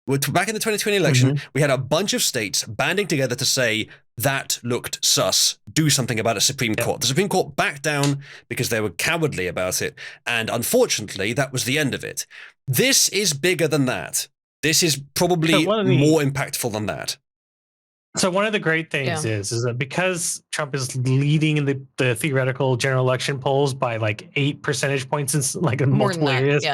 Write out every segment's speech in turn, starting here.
Back in the 2020 election, we had a bunch of states banding together to say that looked sus. Do something about a Supreme Court. The Supreme Court backed down because they were cowardly about it. And unfortunately, that was the end of it. This is bigger than that. This is probably more impactful than that. So one of the great things is that because Trump is leading in the theoretical general election polls by like 8 percentage points in like in multiple areas.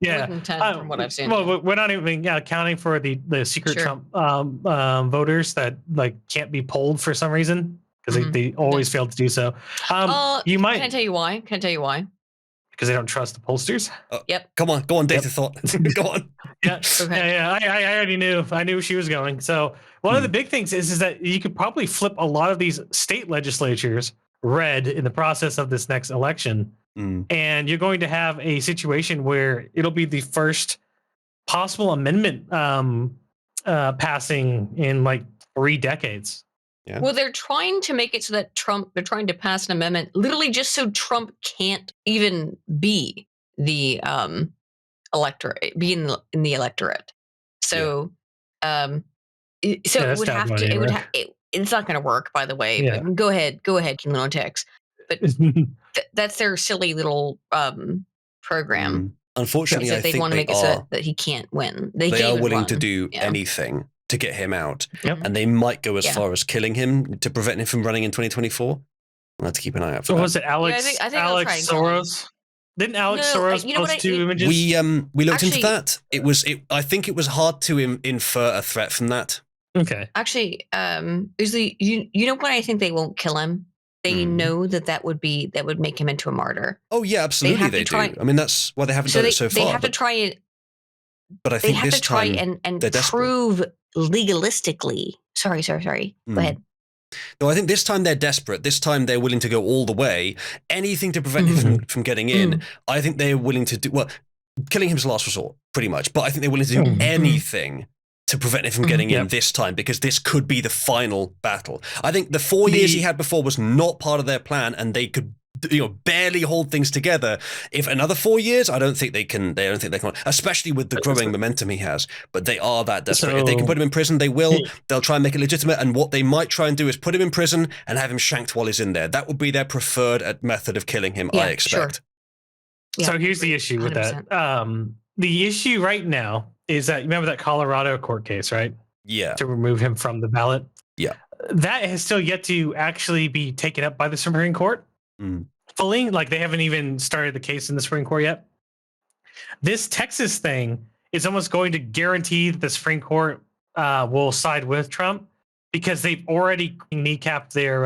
More than 10 from what I've seen. Well, we're not even counting for the secret Trump voters that like can't be polled for some reason because they always fail to do so. You might. Can I tell you why? Because they don't trust the pollsters. Yep. Go on, data thought. Go on. I already knew. I knew she was going. So one of the big things is that you could probably flip a lot of these state legislatures red in the process of this next election. And you're going to have a situation where it'll be the first possible amendment passing in like 3 decades. Yeah. Well, they're trying to make it so that they're trying to pass an amendment literally just so Trump can't even be the electorate, be in the electorate. So, it's not going to work, by the way. Yeah. But go ahead, Lunatex. But that's their silly little program. Unfortunately, I they think want to make it so that he can't win. They are willing to do anything to get him out, and they might go as far as killing him to prevent him from running in 2024. We'll have to keep an eye out for that. Was it Alex? I think Alex Soros. Didn't Alex Soros post 2 images? We looked into that. I think it was hard to infer a threat from that. Okay. Actually, you know what? I think they won't kill him. They know that would make him into a martyr. Oh yeah, absolutely they do. I mean, that's why they haven't done it so far. They have to try it. But I think they have to try and prove legalistically. Sorry. Go ahead. No, I think this time they're desperate. This time they're willing to go all the way. Anything to prevent him from getting in. I think they're willing to do, well, killing him's the last resort, pretty much. But I think they're willing to do anything to prevent him from getting in this time, because this could be the final battle. I think the 4 years he had before was not part of their plan, and they could barely hold things together. If another 4 years, I don't think they can, especially with the growing momentum he has. But they are that desperate. If they can put him in prison, they will. They'll try and make it legitimate. And what they might try and do is put him in prison and have him shanked while he's in there. That would be their preferred method of killing him, I expect. Sure. So here's the issue with 100%. That. The issue right now is that, remember that Colorado court case, right? Yeah. To remove him from the ballot? Yeah. That has still yet to actually be taken up by the Supreme Court. Fully, like they haven't even started the case in the Supreme Court yet. This Texas thing is almost going to guarantee that the Supreme Court will side with Trump, because they've already kneecapped their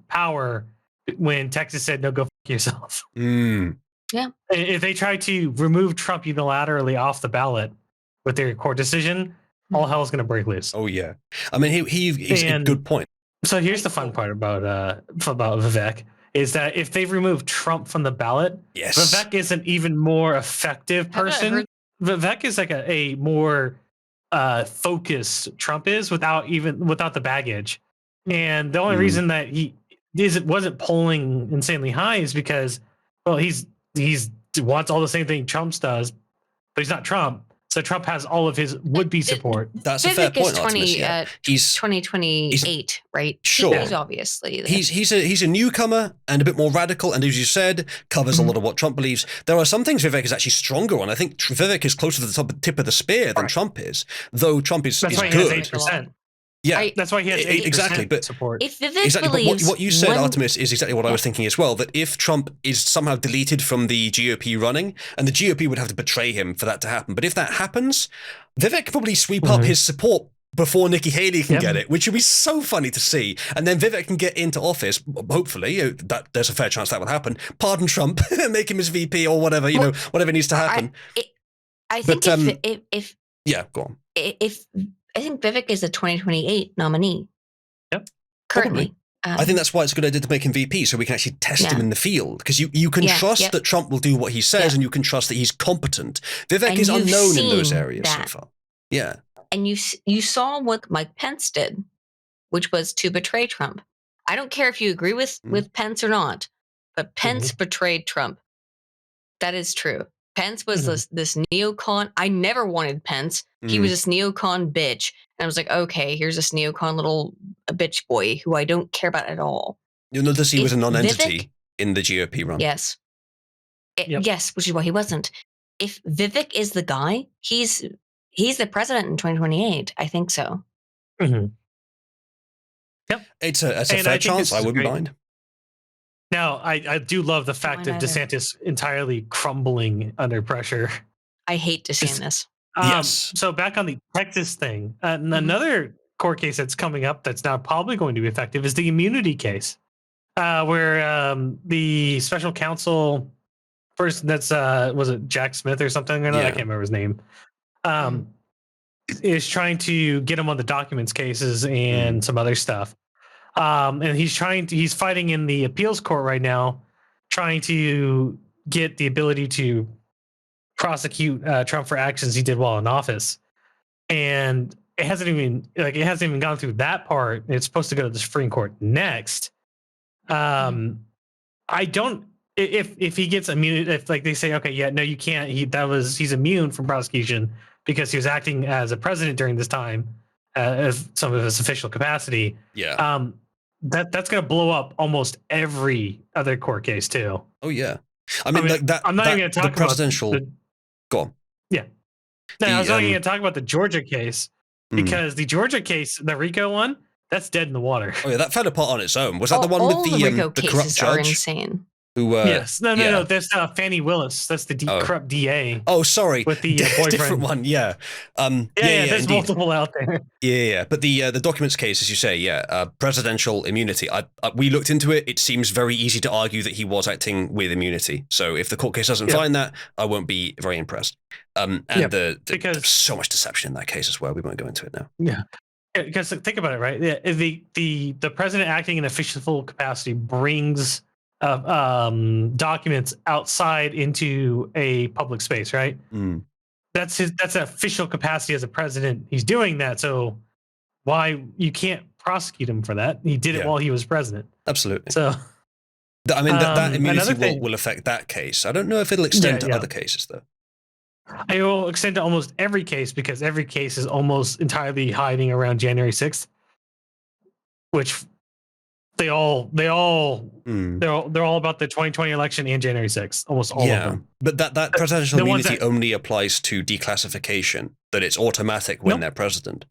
power when Texas said, no, go fuck yourself. Yeah. If they try to remove Trump unilaterally off the ballot with their court decision, all hell is going to break loose. Oh, yeah. I mean, he's a good point. So here's the fun part about Vivek. Is that if they remove Trump from the ballot, Vivek is an even more effective person. Vivek is like a more focused Trump is without the baggage. And the only reason that he wasn't polling insanely high is because, well, he's wants all the same thing Trump does, but he's not Trump. So Trump has all of his would-be support. That's a fair point, Artemis. He's 2028, right? Sure. He's obviously... He's a newcomer and a bit more radical, and as you said, covers a lot of what Trump believes. There are some things Vivek is actually stronger on. I think Vivek is closer to the tip of the spear than Trump is, though Trump is That's why good. He has 8%. Yeah, that's why he has 8% exactly. But support. If Vivek believes what you said, Artemis, is exactly what I was thinking as well. That if Trump is somehow deleted from the GOP running, and the GOP would have to betray him for that to happen. But if that happens, Vivek could probably sweep up his support before Nikki Haley can get it, which would be so funny to see. And then Vivek can get into office. Hopefully, there's a fair chance that will happen. Pardon Trump, make him his VP or whatever. Whatever needs to happen. I think if go on. I think Vivek is a 2028 nominee. Yep. Currently. I think that's why it's a good idea to make him VP, so we can actually test him in the field. Because you can trust that Trump will do what he says, and you can trust that he's competent. Vivek is unknown in those areas so far. Yeah. And you saw what Mike Pence did, which was to betray Trump. I don't care if you agree with Pence or not, but Pence betrayed Trump. That is true. Pence was this neocon. I never wanted Pence. He was this neocon bitch. And I was like, okay, here's this neocon little bitch boy who I don't care about at all. You'll notice he was a non-entity in the GOP run. Yes. Yes, which is why he wasn't. If Vivek is the guy, he's the president in 2028. I think so. Mm-hmm. Yep. It's a fair chance. I wouldn't mind. Now, I do love the fact of DeSantis entirely crumbling under pressure. I hate DeSantis. Yes. So back on the Texas thing, another court case that's coming up that's now probably going to be effective is the immunity case, where the special counsel person that's was it Jack Smith or something? I can't remember his name. Is trying to get him on the documents cases and some other stuff. And he's fighting in the appeals court right now, trying to get the ability to prosecute Trump for actions he did while in office. And it hasn't even gone through that part. It's supposed to go to the Supreme Court next. I don't, if he gets immunity, if like they say, okay, yeah, no, you can't, he's immune from prosecution because he was acting as a president during this time, as some of his official capacity. Yeah. That's going to blow up almost every other court case too. Oh yeah. I mean like that. I'm not even going to talk the presidential. Go on. Yeah. No, I was only going to talk about the Georgia case because the Georgia case, the RICO one, that's dead in the water. Oh yeah, that fell apart on its own. Was that the one with the corrupt judge? Are insane. Who? Yes. No. That's Fannie Willis. That's the corrupt DA. Oh, sorry. With the boyfriend. Different one. Yeah. There's multiple out there. Yeah. But the documents case, as you say, presidential immunity. We looked into it. It seems very easy to argue that he was acting with immunity. So if the court case doesn't find that, I won't be very impressed. Because there's so much deception in that case as well. We won't go into it now. Yeah. Because think about it, right? The president acting in official capacity brings documents outside into a public space, right? That's an official capacity as a president. He's doing that, so why you can't prosecute him for that? He did it while he was president. Absolutely. So, I mean, that immunity will affect that case. I don't know if it'll extend to other cases, though. It will extend to almost every case because every case is almost entirely hiding around January 6th, which they're all about the 2020 election and January 6th, almost all of them. But that presidential immunity only applies to declassification, that it's automatic when they're president.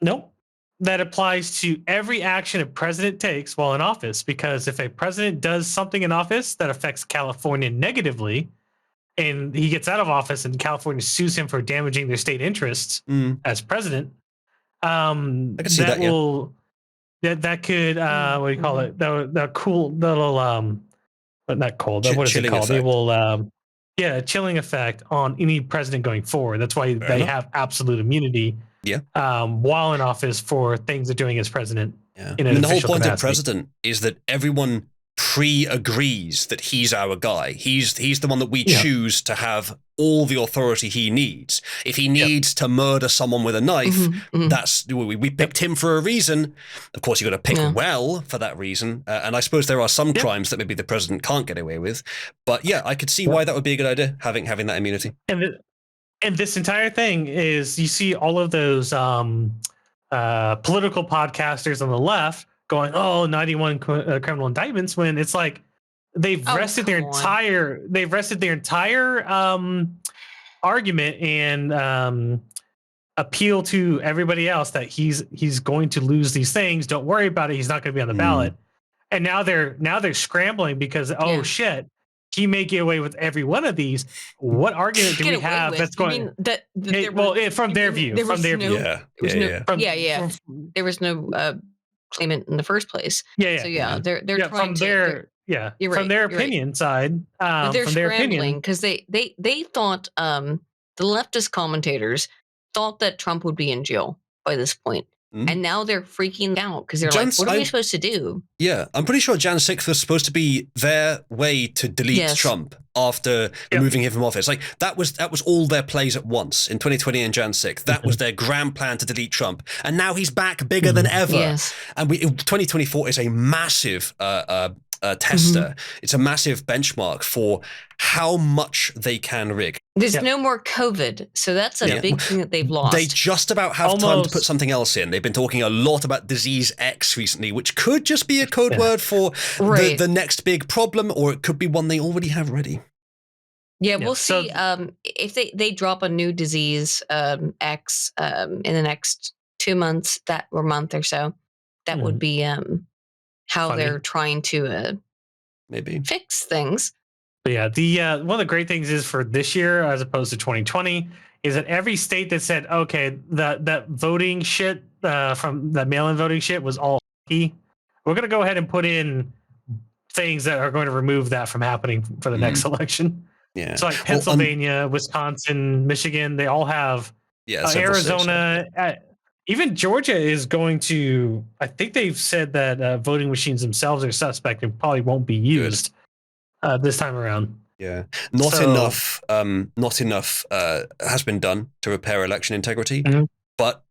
Nope. That applies to every action a president takes while in office, because if a president does something in office that affects California negatively, and he gets out of office and California sues him for damaging their state interests as president, I can see that could what do you call it? That cool little but not cold. What is it called? They will a chilling effect on any president going forward. That's why they have absolute immunity. Yeah. While in office for things they're doing as president. Yeah. The whole point of president is that everyone pre-agrees that he's our guy. He's the one that we choose to have all the authority he needs. If he needs to murder someone with a knife, that's we picked him for a reason. Of course, you got to pick well for that reason. And I suppose there are some crimes that maybe the president can't get away with. But yeah, I could see why that would be a good idea, having that immunity. And this entire thing is, you see all of those political podcasters on the left going, 91 criminal indictments, when it's like they've rested their entire argument and appeal to everybody else that he's going to lose these things. Don't worry about it. He's not going to be on the ballot. And now they're scrambling because shit, he may get away with every one of these. What argument do we have that's going? From their view, there was no claimant in the first place. They're trying from to, from their opinion side. They're scrambling because they thought the leftist commentators thought that Trump would be in jail by this point. And now they're freaking out because they're like, what are we supposed to do? Yeah, I'm pretty sure Jan 6th was supposed to be their way to delete Trump after removing him from office. Like that was all their plays at once in 2020 and Jan 6th. That was their grand plan to delete Trump. And now he's back bigger than ever. Yes. And 2024 is a massive tester. It's a massive benchmark for how much they can rig. There's no more COVID, so that's a big thing that they've lost. They just about have time to put something else in. They've been talking a lot about Disease X recently, which could just be a code word for the next big problem, or it could be one they already have ready. Yeah, we'll see. If they drop a new disease X in the next 2 months, or month or so, that would be how they're trying to maybe fix things. But yeah, the one of the great things is for this year as opposed to 2020 is that every state that said, okay, that voting shit from that mail-in voting shit was all key. We're going to go ahead and put in things that are going to remove that from happening for the next election. Yeah. So like Pennsylvania, Wisconsin, Michigan, they all have Arizona. Even Georgia is going to, I think they've said that voting machines themselves are suspect and probably won't be used this time around. Yeah. Not enough has been done to repair election integrity. But,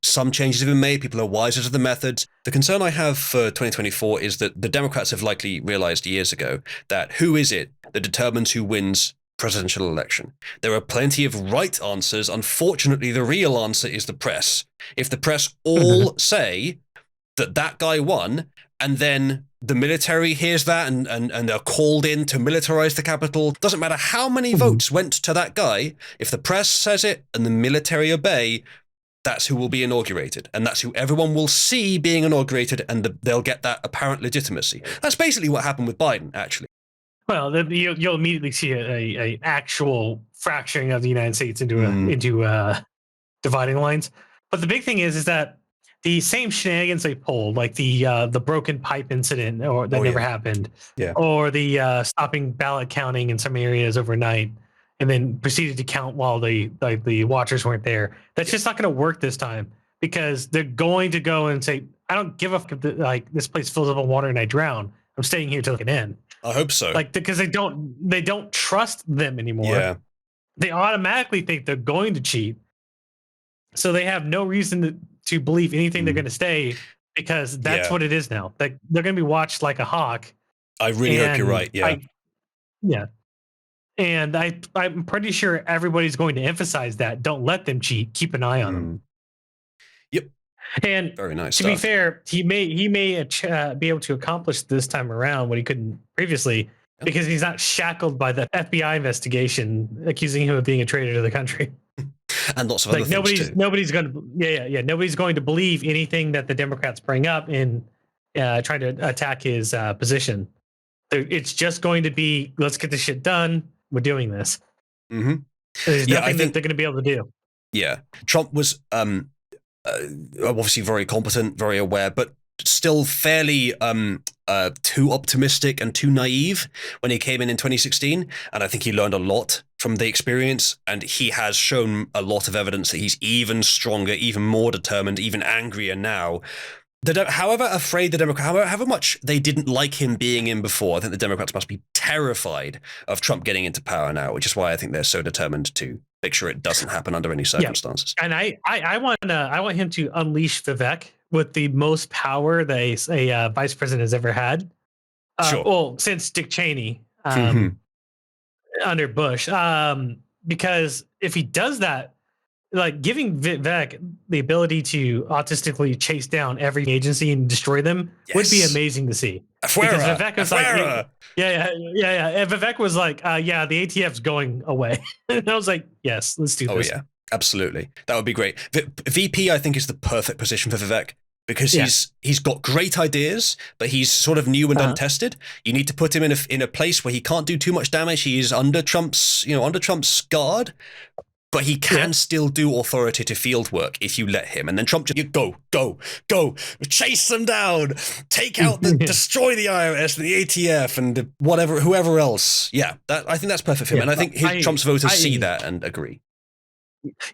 some changes have been made. People are wiser to the methods. The concern I have for 2024 is that the Democrats have likely realized years ago that who is it that determines who wins presidential election? There are plenty of right answers. Unfortunately, the real answer is the press. If the press all say that guy won, and then the military hears that and they're called in to militarize the Capitol, doesn't matter how many votes went to that guy, if the press says it and the military obey, that's who will be inaugurated. And that's who everyone will see being inaugurated, and they'll get that apparent legitimacy. That's basically what happened with Biden, actually. Well, you'll immediately see a actual fracturing of the United States into dividing lines. But the big thing is that the same shenanigans they pulled, like the broken pipe incident, or that never happened, or the stopping ballot counting in some areas overnight, and then proceeded to count while the watchers weren't there. That's just not going to work this time, because they're going to go and say, "I don't give a fuck if this place fills up with water and I drown. I'm staying here till it can end." I hope so. Because they don't trust them anymore. Yeah. They automatically think they're going to cheat, so they have no reason to believe anything they're going to say, because that's what it is now. They're going to be watched like a hawk. I really hope you're right. Yeah. And I'm pretty sure everybody's going to emphasize that. Don't let them cheat. Keep an eye on them. Yep. And very nice. To be fair, he may be able to accomplish this time around what he couldn't previously, because he's not shackled by the FBI investigation accusing him of being a traitor to the country. And lots of other things too. Nobody's going to nobody's going to believe anything that the Democrats bring up in trying to attack his position. It's just going to be, let's get this shit done. We're doing this. There's nothing that they're going to be able to do. Yeah. Trump was obviously very competent, very aware, but still fairly too optimistic and too naive when he came in 2016. And I think he learned a lot from the experience, and he has shown a lot of evidence that he's even stronger, even more determined, even angrier now. However afraid the Democrats, however much they didn't like him being in before, I think the Democrats must be terrified of Trump getting into power now, which is why I think they're so determined to make sure it doesn't happen under any circumstances. And I want him to unleash Vivek with the most power that a vice president has ever had. Well, since Dick Cheney under Bush, because if he does that, like giving Vivek the ability to autistically chase down every agency and destroy them would be amazing to see. Because Vivek was like, And Vivek was like, the ATF's going away. And I was like, yes, let's do this. Oh yeah, absolutely. That would be great. VP, I think, is the perfect position for Vivek, because he's got great ideas, but he's sort of new and untested. You need to put him in a place where he can't do too much damage. He is under Trump's guard, but he can still do authoritative field work if you let him. And then Trump just go, chase them down, take out destroy the IRS, the ATF, and whoever else. Yeah, I think that's perfect for him, and I think Trump's voters see that and agree.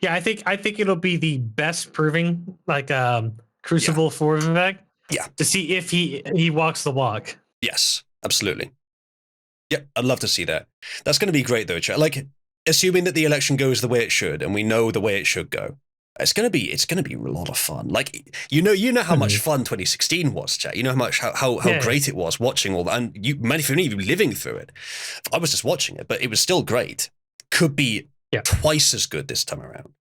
Yeah, I think it'll be the best proving crucible for Vivek. Yeah, to see if he walks the walk. Yes, absolutely. Yep, I'd love to see that. That's going to be great though, Chad. Like, assuming that the election goes the way it should, and we know the way it should go, It's gonna be a lot of fun. Like you know how much fun 2016 was, chat. You know how great it was watching all that, and many of you living through it. I was just watching it, but it was still great. Could be twice as good this time around.